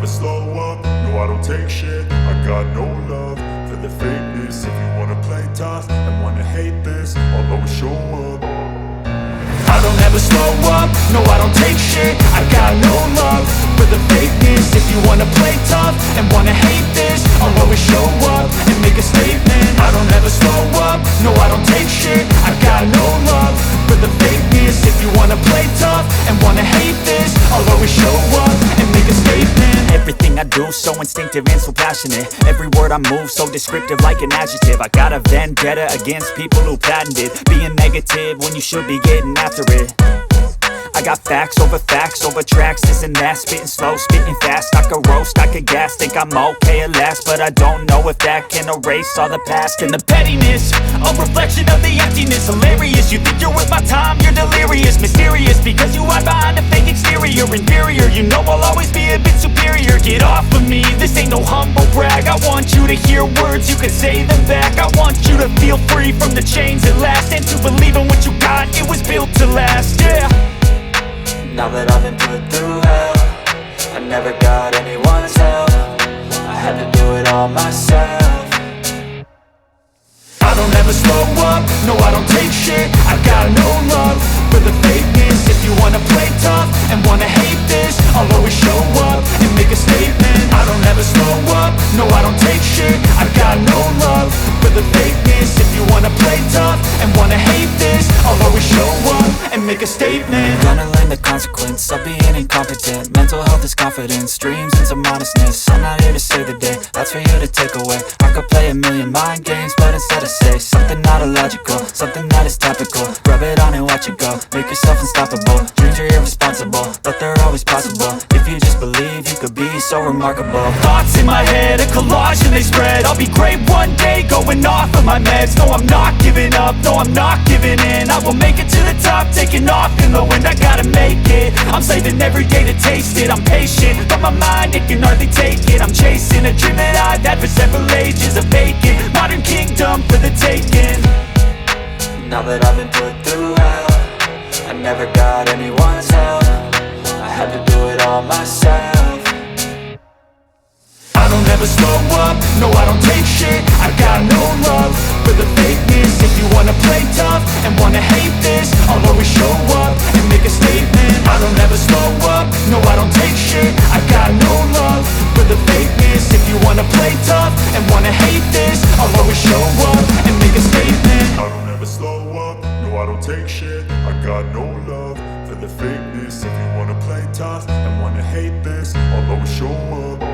slow up, no I don't take shit. I got no love for the fakeness. If you wanna play tough and wanna hate this, I'll always show up. I don't ever slow up, no I don't take shit. I got no love for the fakeness. If you wanna play tough and wanna hate this, I'll always show up and make a statement. I don't ever slow up, no I don't take shit. I got no love for the fakeness. If you wanna play tough and wanna hate this, I'll always show up and make a statement. Everything I do so instinctive and so passionate. Every word I move so descriptive like an adjective. I got a vendetta against people who patented being negative when you should be getting after it. I got facts over tracks, this and that. Spitting slow, spitting fast. I could roast, I could gas. Think I'm okay at last, but I don't know if that can erase all the past. And the pettiness, a reflection of the emptiness. Hilarious, you think you're worth my time, you're delirious. Mysterious, because you hide behind a fake exterior. Inferior, you know I'll always be a bit superior. Get off of me, this ain't no humble brag. I want you to hear words, you can say them back. I want you to feel free from the chains at last, and to believe in what you got, it was built to last, yeah. Now that I've been put through hell, I never got anyone's help. I had to do it all myself. I don't ever slow up, no I don't take shit. I got no love for the fakeness. If you wanna play tough and wanna hate this, I'll always show up and make a statement. I don't ever slow up, no I don't take shit. I got no love for the fakeness. If you wanna play tough and wanna hate this, I'll always show up and make a statement. Gonna learn the consequence of being incompetent. Mental health is confidence, dreams and some modestness. I'm not here to save the day, that's for you to take away. I could play a million mind games, but instead I say something not illogical, something that is topical. Rub it on and watch it go, make yourself unstoppable. Dreams are irresponsible, but they're always possible. If you just believe, you could be so remarkable. Thoughts in my head, a collage and they spread. I'll be great one day, going off of my meds. No, I'm not giving up, no, I'm not giving in. I will make it to the top, taking off in the wind. I gotta make it, I'm saving every day to taste it. I'm patient, but my mind, it can hardly take it. I'm chasing a dream that I've had for several ages. A vacant, modern kingdom for the taking. Now that I've been put through hell, I never got anyone's help. I had to do it all myself. I don't ever slow up, no I don't take shit. I got no love for the fakeness. If you wanna play tough and wanna hate this, I'll always show up and make a statement. I don't ever slow up, no I don't take shit. I got no love for the fakeness. If you wanna play tough and wanna hate this, I'll always show up and make a statement. I don't ever slow up, no I don't take shit. I got no love for the fakeness. If you wanna play tough and wanna hate this, I'll always show up.